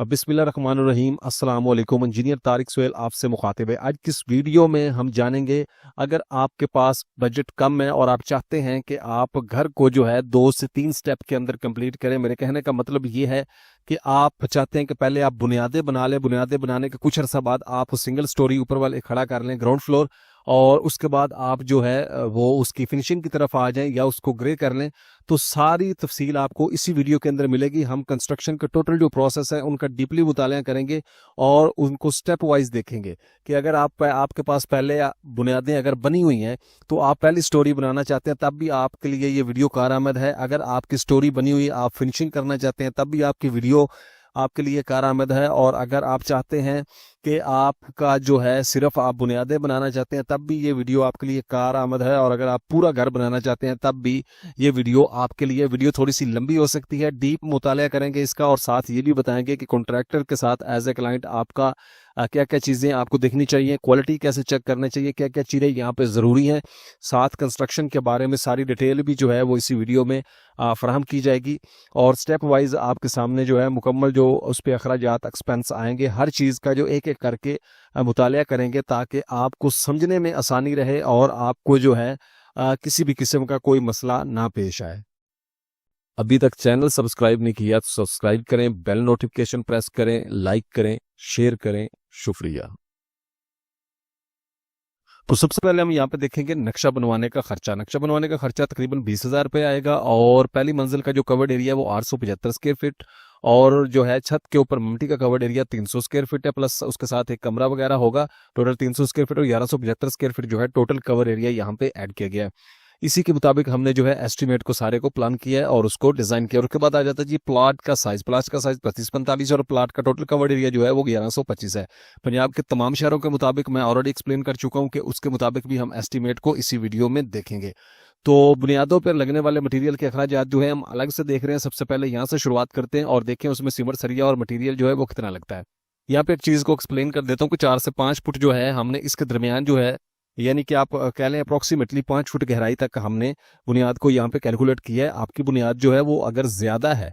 बिस्मिल्लाहिर्रहमानिर्रहीम अस्सलाम वालेकुम। इंजीनियर तारिक सोहेल आपसे मुखातिब है। आज की इस वीडियो में हम जानेंगे, अगर आपके पास बजट कम है और आप चाहते हैं कि आप घर को जो है 2 से 3 स्टेप के अंदर कंप्लीट करें। मेरे कहने का मतलब ये है कि आप चाहते हैं कि पहले आप बुनियादें बना लें, बुनियादें बनाने के कुछ अर्सा बाद आप सिंगल स्टोरी ऊपर वाले खड़ा कर लें, ग्राउंड फ्लोर, और उसके बाद आप जो है वो उसकी फिनिशिंग की तरफ आ जाएं या उसको ग्रे कर लें। तो सारी तफसील आपको इसी वीडियो के अंदर मिलेगी। हम कंस्ट्रक्शन का टोटल जो प्रोसेस है उनका डीपली मुताला करेंगे और उनको स्टेप वाइज देखेंगे कि अगर आपके पास पहले बुनियादें अगर बनी हुई हैं तो आप पहली स्टोरी बनाना चाहते हैं तब भी आपके लिए ये वीडियो कारआमद है। अगर आपकी स्टोरी बनी हुई आप फिनिशिंग करना चाहते हैं तब भी आपकी वीडियो आपके लिए कारआमद है। और अगर आप चाहते हैं कि आपका जो है सिर्फ आप बुनियादें बनाना चाहते हैं तब भी ये वीडियो आपके लिए कारआमद है। और अगर आप पूरा घर बनाना चाहते हैं तब भी ये वीडियो आपके लिए, वीडियो थोड़ी सी लंबी हो सकती है, डीप मुताला करेंगे इसका, और साथ ये भी बताएंगे कि कॉन्ट्रैक्टर के साथ एज ए क्लाइंट आपका क्या क्या चीज़ें आपको देखनी चाहिए, क्वालिटी कैसे चेक करनी चाहिए, क्या क्या चीज़ें यहाँ पे ज़रूरी हैं। साथ कंस्ट्रक्शन के बारे में सारी डिटेल भी जो है वो इसी वीडियो में फराहम की जाएगी। और स्टेप वाइज आपके सामने जो है मुकम्मल जो उस पर अखराजात एक्सपेंस आएंगे, हर चीज़ का जो एक एक करके मुताला करेंगे ताकि आपको समझने में आसानी रहे और आपको जो है किसी भी किस्म का कोई मसला ना पेश आए। अभी तक चैनल सब्सक्राइब नहीं किया तो सब्सक्राइब करें, बेल नोटिफिकेशन प्रेस करें, लाइक करें, शेयर करें। शुक्रिया। तो सबसे पहले हम यहाँ पे देखेंगे नक्शा बनवाने का खर्चा। नक्शा बनवाने का खर्चा तकरीबन 20,000 रुपये आएगा। और पहली मंजिल का जो कवर्ड एरिया है वो 875 स्क्वायर फीट, और जो है छत के ऊपर मल्टी का कवर्ड एरिया 300 स्क्वायर फीट है, प्लस उसके साथ एक कमरा वगैरह होगा। टोटल 300 स्क्वायर फीट और 1175 स्क्वायर फीट जो है टोटल कवर एरिया यहाँ पे ऐड किया गया है। इसी के मुताबिक हमने जो है एस्टिमेट को सारे को प्लान किया है और उसको डिजाइन किया। और उसके बाद आ जाता है जी प्लाट का साइज। प्लाट का साइज 35-45 और प्लाट का टोटल कवर्ड एरिया जो है वो 1125 है। पंजाब के तमाम शहरों के मुताबिक मैं ऑलरेडी एक्सप्लेन कर चुका हूँ कि उसके मुताबिक भी हम एस्टिमेट को इसी वीडियो में देखेंगे। तो बुनियादों पर लगने वाले मटेरियल के अखराजात जो है हम अलग से देख रहे हैं। सबसे पहले यहाँ से शुरुआत करते हैं और देखें उसमें सीमेंट, सरिया और मटेरियल जो है वो कितना लगता है। यहाँ पे एक चीज़ को एक्सप्लेन कर देता हूँ कि 4 से 5 फुट जो है हमने इसके दरमियान जो है, यानी कि आप कह लें अप्रोक्सीमेटली 5 फुट गहराई तक हमने बुनियाद को यहाँ पे कैलकुलेट किया है। आपकी बुनियाद जो है वो अगर ज़्यादा है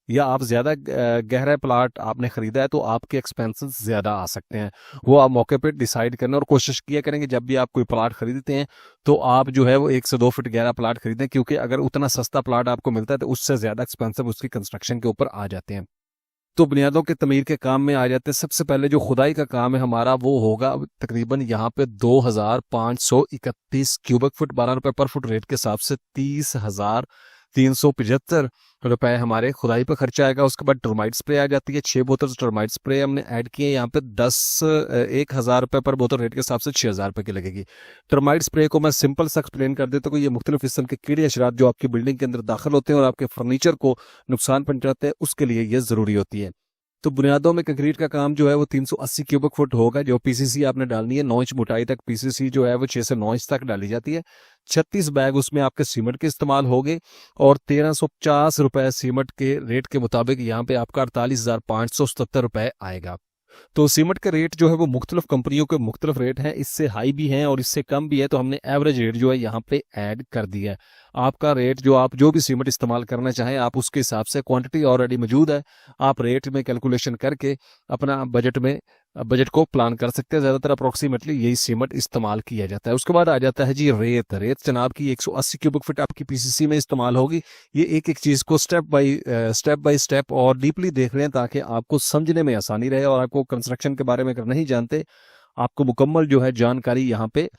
या आप ज़्यादा गहरा प्लाट आपने ख़रीदा है तो आपके एक्सपेंसेस ज़्यादा आ सकते हैं। वो आप मौके पे डिसाइड करना और कोशिश किया करेंगे जब भी आप कोई प्लाट खरीदते हैं तो आप जो है वो 1 से 2 फुट गहरा प्लाट खरीदें, क्योंकि अगर उतना सस्ता प्लाट आपको मिलता है तो उससे ज़्यादा एक्सपेंसिव उसकी कंस्ट्रक्शन के ऊपर आ जाते हैं। तो बुनियादों के तमीर के काम में आ जाते हैं। सबसे पहले जो खुदाई का काम है हमारा वो होगा तकरीबन यहाँ पे 2,531 क्यूबिक फुट, 12 रुपए पर फुट रेट के हिसाब से 30,375 रुपए हमारे खुदाई पर खर्चा आएगा। उसके बाद टर्माइट स्प्रे आ जाती है, 6 बोतल टर्माइट स्प्रे हमने ऐड किए यहाँ पे 1,000 रुपए पर बोतल रेट के हिसाब से 6,000 रुपए की लगेगी। टर्माइट स्प्रे को मैं सिंपल सा एक्सप्लेन कर देता हूँ कि ये मुख्तलिफ किस्म के कीड़े अशरात जो आपकी बिल्डिंग के अंदर दाखिल होते हैं और आपके फर्नीचर को नुकसान पहुंचाते हैं उसके लिए ये जरूरी होती है। तो बुनियादों में कंक्रीट का काम जो है वो 380 क्यूबिक फुट होगा। जो पीसीसी आपने डालनी है 9 इंच मोटाई तक पीसीसी जो है वो 6 से 9 इंच तक डाली जाती है। 36 बैग उसमें आपके सीमेंट के इस्तेमाल होंगे और 1,350 रुपए सीमेंट के रेट के मुताबिक यहाँ पे आपका 48,577 रुपए आएगा। तो सीमेंट के रेट जो है वो मुख्तलिफ कंपनियों के मुख्तलिफ रेट हैं, इससे हाई भी हैं और इससे कम भी है। तो हमने एवरेज रेट जो है यहाँ पे ऐड कर दिया है। आपका रेट जो आप जो भी सीमेंट इस्तेमाल करना चाहें आप उसके हिसाब से, क्वांटिटी ऑलरेडी मौजूद है, आप रेट में कैलकुलेशन करके अपना बजट को प्लान कर सकते हैं। ज़्यादातर अप्रोक्सीमेटली यही सीमेंट इस्तेमाल किया जाता है। उसके बाद आ जाता है जी रेत। रेत जनाब की 180 क्यूबिक फुट आपकी पीसीसी में इस्तेमाल होगी। ये एक एक चीज़ को स्टेप बाय स्टेप और डीपली देख रहे हैं ताकि आपको समझने में आसानी रहे। और आपको कंस्ट्रक्शन के बारे में अगर नहीं जानते आपको मुकम्मल जो है जानकारी यहाँ पे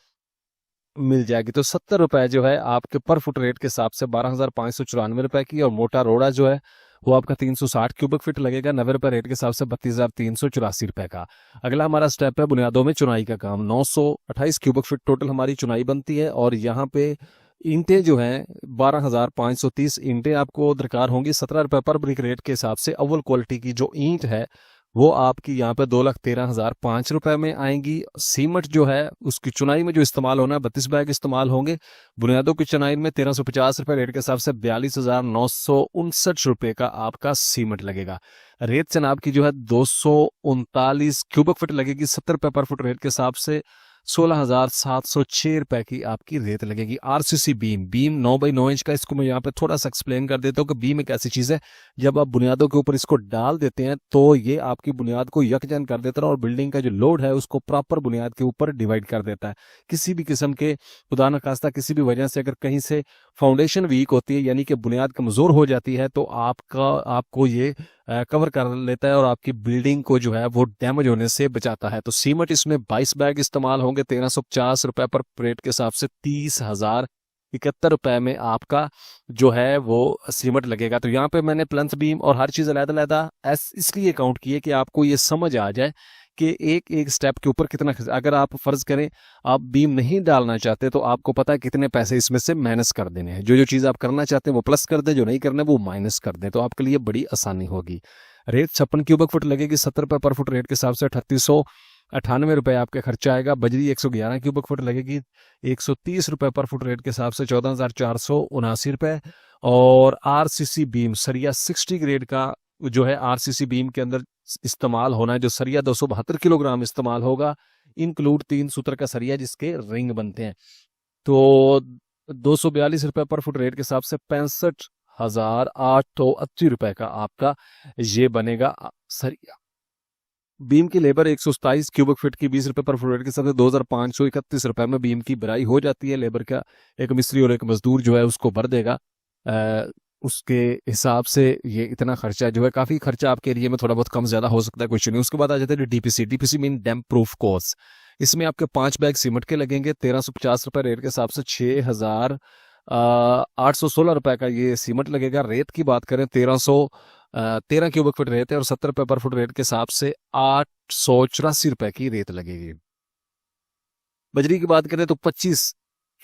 मिल जाएगी। तो 70 रुपए जो है आपके पर फुट रेट के हिसाब से 12,594 रुपए की, और मोटा रोड़ा जो है वो आपका 360 क्यूबिक फीट लगेगा 90 रुपए रेट के हिसाब से 32,384 रुपए का। अगला हमारा स्टेप है बुनियादों में चुनाई का काम। 928 क्यूबिक फीट टोटल हमारी चुनाई बनती है। और यहाँ पे ईंटें जो हैं 12,530 ईंटें आपको दरकार होंगी 17 रुपए पर ब्रिक रेट के हिसाब से। अव्वल क्वालिटी की जो ईंट है वो आपकी यहाँ पे 2,13,005 रुपए में आएंगी। सीमेंट जो है उसकी चुनाई में जो इस्तेमाल होना है 32 बैग इस्तेमाल होंगे। बुनियादों की चुनाई में 1,350 रुपए रेट के हिसाब से 42,959 रुपए का आपका सीमेंट लगेगा। रेत जनाब की जो है 239 क्यूबिक फुट लगेगी 70 रुपए पर फुट रेट के हिसाब से। 16,706 रुपए की आपकी रेत लगेगी। RCC beam, beam 9x9 inch का, इसको मैं यहाँ पे थोड़ा सा एक्सप्लेन कर देता हूँ कि बीम एक ऐसी चीज है, जब आप बुनियादों के ऊपर इसको डाल देते हैं तो ये आपकी बुनियाद को यकजन कर देता है और बिल्डिंग का जो लोड है उसको प्रॉपर बुनियाद के ऊपर डिवाइड कर देता है। किसी भी किस्म के खुदा न खास्ता किसी भी वजह से अगर कहीं से फाउंडेशन वीक होती है यानी कि बुनियाद कमजोर हो जाती है तो आपको ये कवर कर लेता है और आपकी बिल्डिंग को जो है वो डैमेज होने से बचाता है। तो सीमेंट इसमें 22 बैग इस्तेमाल होंगे 1350 रुपए पर प्लेट के हिसाब से 30,071 रुपए में आपका जो है वो सीमेंट लगेगा। तो यहाँ पे मैंने प्लंथ बीम और हर चीज अलग-अलग इसलिए काउंट किए कि आपको ये समझ आ जाए कि एक एक स्टेप के ऊपर कितना अगर आप फर्ज करें आप बीम नहीं डालना चाहते तो आपको पता है कितने पैसे इसमें से माइनस कर देने हैं। जो जो चीज़ आप करना चाहते हैं वो प्लस कर दें, जो नहीं करना वो माइनस कर दें, तो आपके लिए बड़ी आसानी होगी। रेत 56 क्यूबिक फुट लगेगी 70 रुपये पर फुट रेट के हिसाब से 3898 रुपये आपका खर्चा आएगा। बजरी 111 क्यूबिक फुट लगेगी 130 रुपये पर फुट रेट के हिसाब से 14,479 रुपये। और आरसीसी बीम सरिया 60 ग्रेड का जो है आरसीसी बीम के अंदर इस्तेमाल होना है, जो सरिया 272 किलोग्राम इस्तेमाल होगा, इंक्लूड 3 सूत्र का सरिया जिसके रिंग बनते हैं। तो 242 रुपये पर फुट रेट के हिसाब से 65,880 रुपये का आपका ये बनेगा सरिया। बीम की लेबर 127 क्यूबिक फीट की 20 रुपये पर फुट रेट के हिसाब से 2,531 रुपये में बीम की भराई हो जाती है। लेबर का एक मिस्त्री और एक मजदूर जो है उसको भर देगा, उसके हिसाब से ये इतना खर्चा जो है, काफ़ी खर्चा आपके एरिया में थोड़ा बहुत कम ज़्यादा हो सकता है, कुछ नहीं। उसके बाद आ जाते हैं डीपीसी। डीपीसी मीन डैम्प प्रूफ कोर्स। इसमें आपके 5 बैग सीमेंट के लगेंगे 1350 रुपये रेट के हिसाब से 6,816 रुपये का ये सीमेंट लगेगा। रेत की बात करें 13 क्यूबिक फुट रेत है और 70 रुपये पर फुट रेट के हिसाब से 884 रुपये की रेत लगेगी। बजरी की बात करें तो 25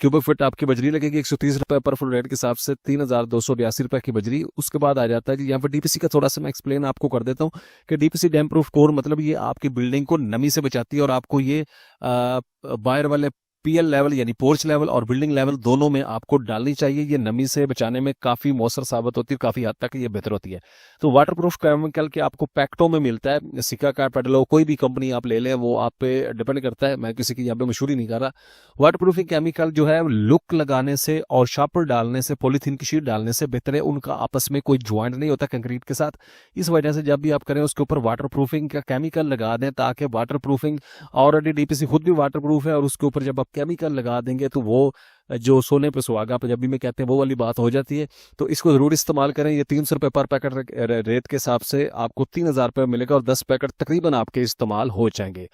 क्यूबिक फुट आपकी बजरी लगेगी 130 रुपये पर फुट रेट के हिसाब से 3,282 रुपये की बजरी। उसके बाद आ जाता है कि यहाँ पर डीपीसी का थोड़ा सा मैं एक्सप्लेन आपको कर देता हूँ कि डीपीसी डैम्प प्रूफ कोर मतलब ये आपकी बिल्डिंग को नमी से बचाती है और आपको ये बाहर वाले पीएल लेवल यानी पोर्च लेवल और बिल्डिंग लेवल दोनों में आपको डालनी चाहिए। ये नमी से बचाने में काफ़ी मौसर साबित होती है, काफ़ी हद तक ये बेहतर होती है। तो वाटरप्रूफ केमिकल के आपको पैक्टों में मिलता है, सिका का पेडलो कोई भी कंपनी आप ले लें वो आप पे डिपेंड करता है, मैं किसी की यहाँ पे मशहूरी नहीं कर रहा। वाटरप्रूफिंग केमिकल जो है लुक लगाने से और शार्पर डालने से, पॉलीथीन की शीट डालने से बेहतर है, उनका आपस में कोई ज्वाइंट नहीं होता कंक्रीट के साथ। इस वजह से जब भी आप करें उसके ऊपर वाटरप्रूफिंग का केमिकल लगा दें ताकि वाटरप्रूफिंग, ऑलरेडी डीपीसी खुद भी वाटरप्रूफ है और उसके ऊपर जब आप केमिकल लगा देंगे तो वो जो सोने पे सुहागा पंजाबी में कहते हैं वो वाली बात हो जाती है। तो इसको जरूर इस्तेमाल करें। ये 300 रुपये पर पैकेट रेत के हिसाब से आपको 3,000 रुपये मिलेगा और 10 पैकेट तकरीबन आपके इस्तेमाल हो जाएंगे।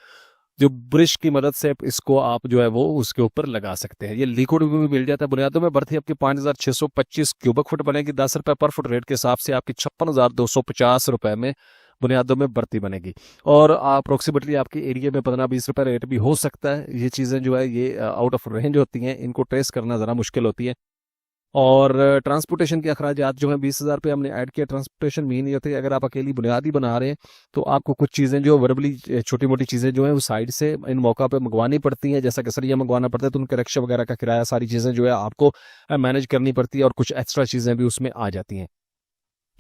जो ब्रश की मदद से इसको आप जो है वो उसके ऊपर लगा सकते हैं। ये लिक्विड भी मिल जाता है। बुनियादों में बढ़ती आपकी 5,625 क्यूबिक फुट बनेगी 10 रुपये पर फुट रेट के हिसाब से आपकी 56,250 रुपये में बुनियादों में बढ़ती बनेगी। और अप्रोक्सीमेटली आपके एरिया में 15-20 रुपये रेट भी हो सकता है। ये चीज़ें जो है ये आउट ऑफ रेंज होती हैं, इनको ट्रेस करना ज़रा मुश्किल होती है। और ट्रांसपोर्टेशन के अखराजात जो हैं 20,000 रुपये हमने ऐड किया। ट्रांसपोर्टेशन मीन ये होती है अगर आप अकेली बुनियादी बना रहे हैं तो आपको कुछ चीज़ें जो वर्बली छोटी मोटी चीज़ें जो हैं वो साइड से इन मौका पे मंगवानी पड़ती हैं, जैसा कि सरिया मंगवाना पड़ता है तो उनके रिक्शा वगैरह का किराया, सारी चीज़ें जो है आपको मैनेज करनी पड़ती है और कुछ एक्स्ट्रा चीज़ें भी उसमें आ जाती हैं।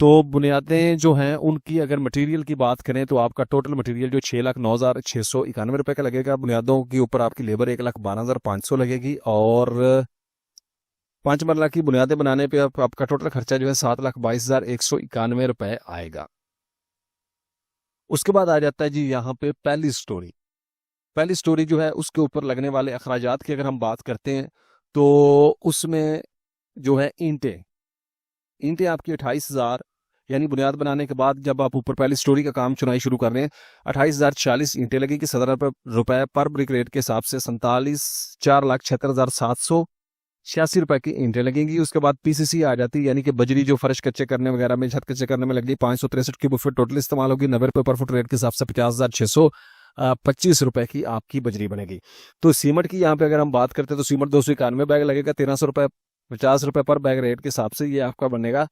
तो बुनियादें जो हैं उनकी अगर मटेरियल की बात करें तो आपका टोटल मटेरियल जो 6,09,691 रुपये का लगेगा। बुनियादों के ऊपर आपकी लेबर 1,12,500 लगेगी और 5 मरला की बुनियादें बनाने पे आपका टोटल खर्चा जो है 7,22,191 रुपये आएगा। उसके बाद आ जाता है जी यहाँ पे पहली स्टोरी। पहली स्टोरी जो है उसके ऊपर लगने वाले अखराजात की अगर हम बात करते हैं तो उसमें जो है ईंटें आपकी 28,000 यानी बुनियाद बनाने के बाद जब आप ऊपर पहली स्टोरी का काम चुनाई शुरू कर रहे हैं 28,040 ईंटें लगेगी 17 रुपये पर ब्रिक रेट के हिसाब से 4,76,786 रुपये की ईंटें लगेंगी। उसके बाद पीसीसी आ जाती है यानी कि बजरी जो फर्श कच्चे करने वगैरह में, छत कच्चे करने में लगेगी 563 क्यूबिक फुट टोटल इस्तेमाल होगी। 90 रुपये पर फुट रेट के हिसाब से 50,625 रुपये की आपकी बजरी बनेगी। तो सीमेंट की यहाँ पे अगर हम बात करते हैं तो सीमेंट 291 बैग लगेगा 1,350 रुपये पर बैग रेट के हिसाब से ये आपका बनेगा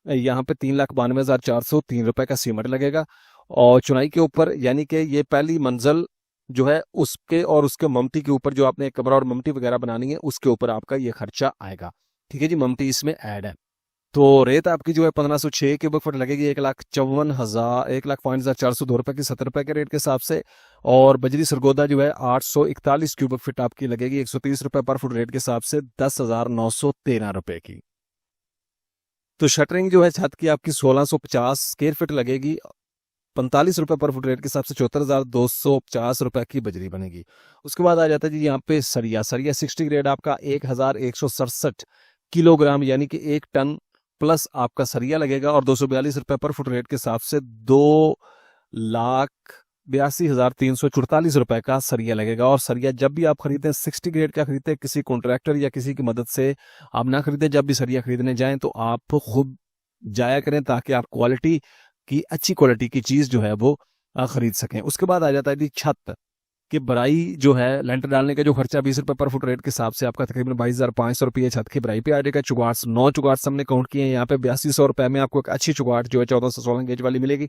यहाँ पे 3,92,403 रुपये का सीमेंट लगेगा। और चुनाई के ऊपर यानी कि ये पहली मंजिल जो है उसके और उसके ममटी के ऊपर जो आपने एक कमरा और ममटी वगैरह बनानी है उसके ऊपर आपका ये खर्चा आएगा। ठीक है जी, ममटी इसमें ऐड है। तो रेत आपकी जो है 1506 क्यूबिक फुट लगेगी 1,54,000 1,0402 की 70 रुपए के रेट के हिसाब से। और बजरी सरगोदा जो है 841 क्यूबिक फीट आपकी लगेगी 130 रुपए पर फुट रेट के हिसाब से 10,913 रुपए की। तो शटरिंग जो है छत की आपकी 1650 स्क्वायर फीट लगेगी 45 रुपए पर फुट रेट के हिसाब से 74,250 रुपए की बजरी बनेगी। उसके बाद आ जाता है जी यहाँ पे सरिया। सरिया 60 ग्रेड आपका 1,167 किलोग्राम यानी कि 1 टन प्लस आपका सरिया लगेगा और 242 रुपए पर फुट रेट के हिसाब से 2,82,344 रुपए का सरिया लगेगा। और सरिया जब भी आप खरीदें 60 ग्रेड का खरीदें, किसी कॉन्ट्रैक्टर या किसी की मदद से आप ना खरीदें, जब भी सरिया खरीदने जाएं तो आप खुद जाया करें ताकि आप क्वालिटी की अच्छी क्वालिटी की चीज जो है वो खरीद सकें। उसके बाद आ जाता है जी छत कि बराई जो है लेंटर डालने का जो खर्चा 20 रुपए पर फुट रेट के हिसाब से आपका तकरीबन 22,500 रुपये छत की बराई पे आ जाएगा। चुगाट्स 9 चुगाट्स हमने काउंट किए हैं यहाँ पे 8200 रुपये में आपको एक अच्छी चुगाट जो है 14 से 16 गेज वाली मिलेगी।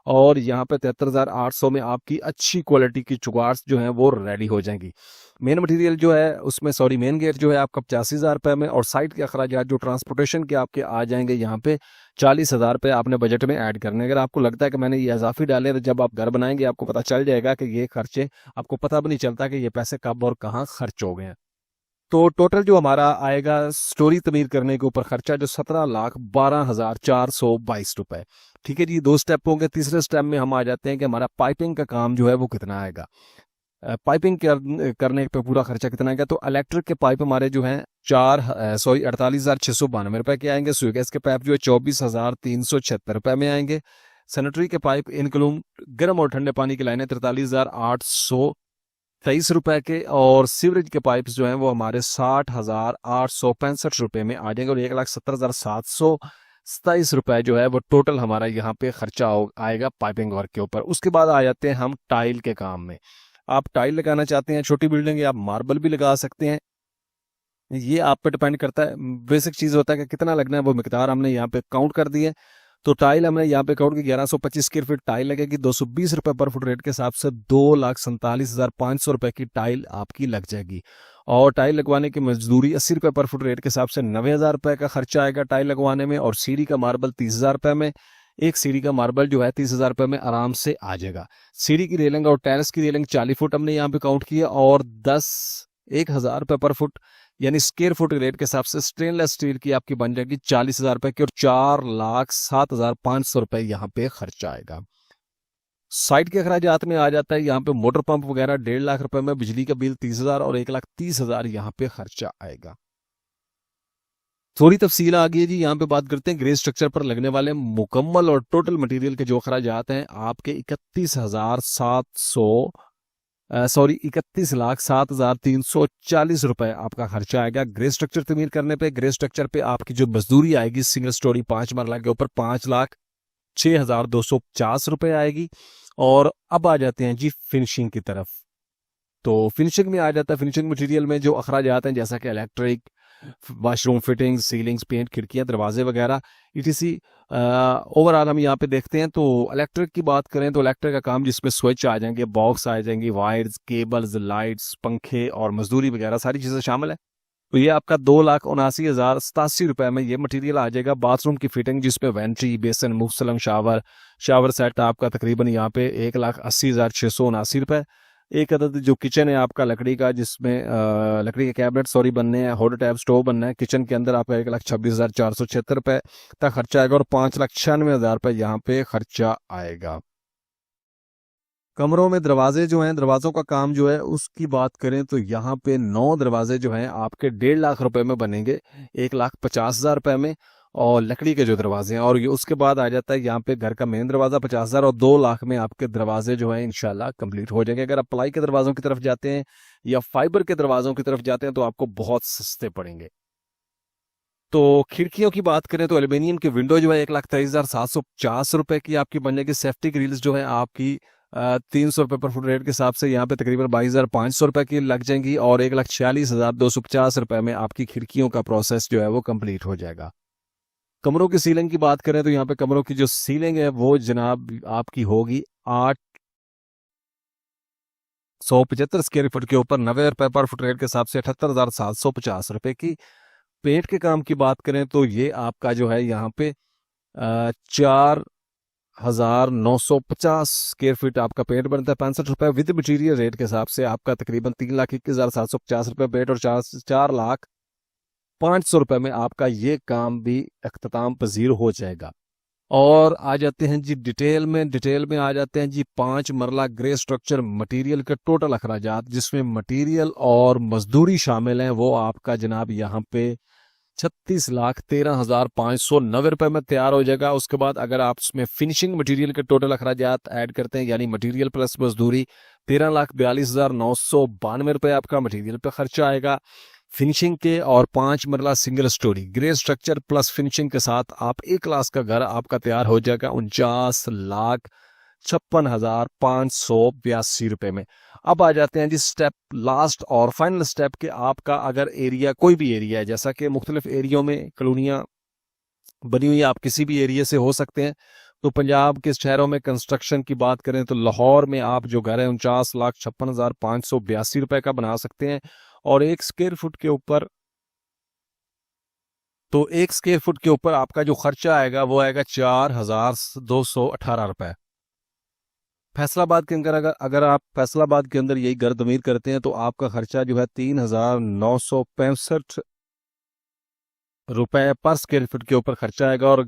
और यहाँ पे 73,800 में आपकी अच्छी क्वालिटी की चुगाट्स जो है वो रेडी हो जाएंगी। मेन मटेरियल जो है उसमें मेन गेट जो है आपका 85,000 रुपये में और साइड के अखराजात जो ट्रांसपोर्टेशन के आपके आ जाएंगे यहाँ पे 40,000 रुपये आपने बजट में ऐड करने। अगर आपको लगता है कि मैंने ये इजाफी डाले तो जब आप घर बनाएंगे आपको पता चल जाएगा कि ये खर्चे, आपको पता भी नहीं चलता कि ये पैसे कब और कहाँ खर्च हो गए हैं। तो टोटल जो हमारा आएगा स्टोरी तमीर करने के ऊपर खर्चा जो 17,12,422 रुपए। ठीक है जी, 2 स्टेप होंगे। तीसरे स्टेप में हम आ जाते हैं कि हमारा पाइपिंग का काम जो है वो कितना आएगा। पाइपिंग करने पे पूरा खर्चा कितना आएगा। तो इलेक्ट्रिक के पाइप हमारे जो हैं 48,692 रुपए के आएंगे। स्विच गैस के पाइप जो है 24,376 रुपए में आएंगे। सैनिटरी के पाइप इनक्लूड गर्म और ठंडे पानी की लाइनें 43,823 रुपए के। और सीवरेज के पाइप जो हैं वो हमारे 60,865 रुपए में आ जाएंगे। और 1,70,727 रुपए जो है वो टोटल हमारा यहाँ पे खर्चा आएगा पाइपिंग वर्क के ऊपर। उसके बाद आ जाते हैं हम टाइल के काम में। आप टाइल लगाना चाहते हैं छोटी बिल्डिंग, या आप मार्बल भी लगा सकते हैं, ये आप पे डिपेंड करता है। बेसिक चीज होता है कि कितना लगना है वो मिकदार हमने यहाँ पे काउंट कर दी है। तो टाइल हमने यहाँ पे काउंट की 1125 स्क्वायर फीट टाइल लगेगी 220 रुपए पर फुट रेट के हिसाब से 2,47,500 रुपए की टाइल आपकी लग जाएगी। और टाइल लगवाने की मजदूरी 80 रुपए पर फुट रेट के हिसाब से 90,000 रुपए का खर्चा आएगा टाइल लगवाने में। और सीढ़ी का मार्बल 30,000 रुपए में, एक सीढ़ी का मार्बल जो है 30,000 रुपए में आराम से आ जाएगा। सीढ़ी की रेलिंग और टेरेस की रेलिंग 40 फुट हमने यहाँ पे काउंट की है और 1,000 रुपए पर फुट यानी स्क्वायर फुट रेट के हिसाब से स्टेनलेस स्टील की आपकी बन जाएगी 40,000 रुपए की। और 4,07,500 रुपए यहाँ पे खर्चा आएगा। साइड के अखराजात में आ जाता है यहाँ पे मोटर पंप वगैरह 1.5 लाख रुपए में, बिजली का बिल 30,000 और 1,30,000 यहाँ पे खर्चा आएगा। थोड़ी तफसील आ गई है जी। यहाँ पे बात करते हैं ग्रे स्ट्रक्चर पर लगने वाले मुकम्मल और टोटल मटेरियल के जो अखराजात हैं आपके 31,07,340 आपका खर्चा आएगा ग्रे स्ट्रक्चर तमीर करने पे। ग्रे स्ट्रक्चर पे आपकी जो मजदूरी आएगी सिंगल स्टोरी 5 मरला के ऊपर 5,06,250 आएगी। और अब आ जाते हैं जी फिनिशिंग की तरफ। तो फिनिशिंग में आ जाता है, फिनिशिंग मटेरियल में जो अखराजात हैं जैसा कि electric, washroom fittings, ceilings, paint, खिड़कियां, दरवाजे वगैरह ईटीसी। ओवरऑल हम यहाँ पे देखते हैं तो इलेक्ट्रिक की बात करें तो इलेक्ट्रिक का काम जिसमें स्विच आ जाएंगे, बॉक्स आ जाएंगे, वायर्स, केबल्स, लाइट्स, पंखे और मजदूरी वगैरह सारी चीज़ें शामिल है। तो ये आपका 2,79,087 में ये मटेरियल आ जाएगा। बाथरूम की फिटिंग जिसमें वेंट्री, बेसन, मुफसलंग, शावर सेट आपका तकरीबन यहाँ पे 1,80,679। एक अदद जो किचन है आपका लकड़ी का जिसमें लकड़ी के कैबिनेट बनने हैं, हॉट टैप स्टोव बनना है, किचन के अंदर आपका 1,26,476 तक खर्चा आएगा। और 5,96,000 यहाँ पे खर्चा आएगा। कमरों में दरवाजे जो हैं, दरवाजों का काम जो है उसकी बात करें तो यहाँ पे 9 दरवाजे जो हैं आपके 1.5 लाख रुपए में बनेंगे 1,50,000 में। और लकड़ी के जो दरवाजे हैं, और ये उसके बाद आ जाता है यहाँ पे घर का मेन दरवाजा 50,000 और 2 लाख में आपके दरवाजे जो हैं इंशाल्लाह कंप्लीट हो जाएंगे। अगर आप प्लाई के दरवाजों की तरफ जाते हैं या फाइबर के दरवाजों की तरफ जाते हैं तो आपको बहुत सस्ते पड़ेंगे। तो खिड़कियों की बात करें तो एल्यूमिनियम की विंडो जो है 1,23,750 की आपकी बन जाएगी। सेफ्टी ग्रिल्स जो है आपकी 300 रुपये पर फुट रेट के हिसाब से यहाँ पे तकरीबन 22,500 की लग जाएंगी। और 1,46,250 में आपकी खिड़कियों का प्रोसेस जो है वो कंप्लीट हो जाएगा। कमरों की सीलिंग की बात करें तो यहाँ पे कमरों की जो सीलिंग है वो जनाब आपकी होगी 875 स्क्वायर फुट के ऊपर 90 रुपए पर फुट रेट के हिसाब से 78,750 की। पेंट के काम की बात करें तो ये आपका जो है यहाँ पे 4,950 स्क्वायर फीट आपका पेंट बनता है। 65 रुपए विद मटीरियल रेट के हिसाब से आपका तकरीबन 3,21,750 रुपए पेंट और 4,05,500 में आपका ये काम भी अख्ताम पजीर हो जाएगा। और आ जाते हैं जी डिटेल में आ जाते हैं जी 5 मरला ग्रे स्ट्रक्चर मटेरियल के टोटल अखराजात, जिसमें मटेरियल और मजदूरी शामिल हैं, वो आपका जनाब यहाँ पे 36,13,590 रुपए में तैयार हो जाएगा। उसके बाद अगर आप उसमें फिनिशिंग मटेरियल के टोटल अखराजात ऐड करते हैं, यानी मटेरियल प्लस मजदूरी, 13,42,992 रुपए आपका मटेरियल पे खर्चा आएगा फिनिशिंग के। और 5 मरला single storey grey structure plus finishing के साथ आप 1 लाख का घर आपका तैयार हो जाएगा 49,56,582 रुपए में। अब आ जाते हैं जी स्टेप लास्ट और फाइनल स्टेप के, आपका अगर एरिया कोई भी एरिया है, जैसा कि मुख्तलिफ एरियो में कॉलोनियाँ बनी हुई, आप किसी भी एरिया से हो सकते हैं। तो पंजाब के शहरों में कंस्ट्रक्शन की बात करें तो लाहौर में आप जो घर है 49,56,582 रुपए का बना सकते हैं। और 1 स्क्वायर फुट के ऊपर आपका जो खर्चा आएगा वो आएगा 4,218 रुपए। फैसलाबाद के अंदर अगर आप फैसलाबाद के अंदर यही घर तमीर करते हैं तो आपका खर्चा जो है 3,965 रुपए पर स्क्वायर फुट के ऊपर खर्चा आएगा और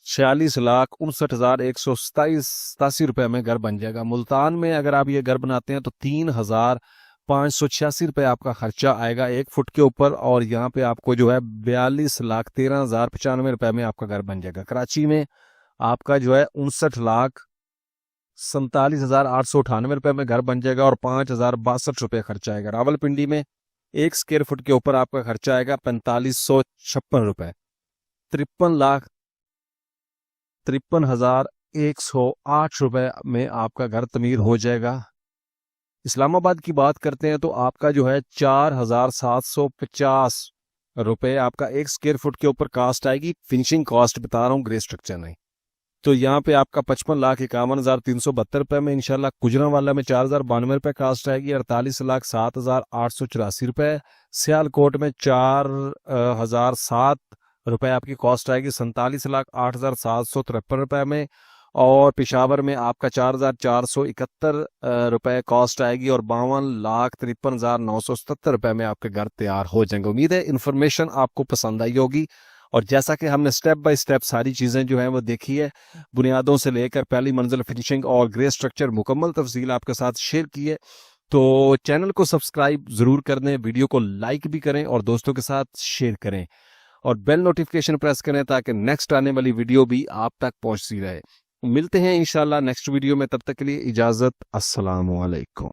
46,59,187 रुपए में घर बन जाएगा। मुल्तान में अगर आप ये घर बनाते हैं तो 3,586 रुपए आपका खर्चा आएगा 1 फुट के ऊपर, और यहाँ पे आपको जो है 42,13,095 रुपए में आपका घर बन जाएगा। कराची में आपका जो है 59,47,898 रुपए में घर बन जाएगा और 5,062 रुपए खर्चा आएगा। रावलपिंडी में 1 स्क्वायर फुट के ऊपर आपका खर्चा आएगा 4,556 रुपए, 53,53,108 रुपए में आपका घर तमीर हो जाएगा। इस्लामाबाद की बात करते हैं तो आपका जो है 4,750 रुपए आपका 1 स्क्वायर फुट के ऊपर कास्ट आएगी। फिनिशिंग कॉस्ट बता रहा हूँ, ग्रे स्ट्रक्चर नहीं। तो यहाँ पे आपका 55,51,372 रुपए में इंशाल्लाह। गुजरांवाला में 4,092 रुपए कास्ट आएगी 48,07,884 रुपए। सियालकोट में 4,007 रुपए आपकी कॉस्ट आएगी 47,08,753 रुपए में। और पेशावर में आपका 4,471 रुपए कॉस्ट आएगी और 52,53,977 रुपए में आपके घर तैयार हो जाएंगे। उम्मीद है इन्फॉर्मेशन आपको पसंद आई होगी, और जैसा कि हमने स्टेप बाय स्टेप सारी चीज़ें जो हैं वो देखी है, बुनियादों से लेकर पहली मंजिल फिनिशिंग और ग्रे स्ट्रक्चर मुकम्मल तफसील आपके साथ शेयर की है। तो चैनल को सब्सक्राइब ज़रूर कर दें, वीडियो को लाइक भी करें और दोस्तों के साथ शेयर करें, और बेल नोटिफिकेशन प्रेस करें ताकि नेक्स्ट आने वाली वीडियो भी आप तक पहुंचती रहे। मिलते हैं इंशाल्लाह नेक्स्ट वीडियो में, तब तक के लिए इजाज़त, अस्सलाम वालेकुम।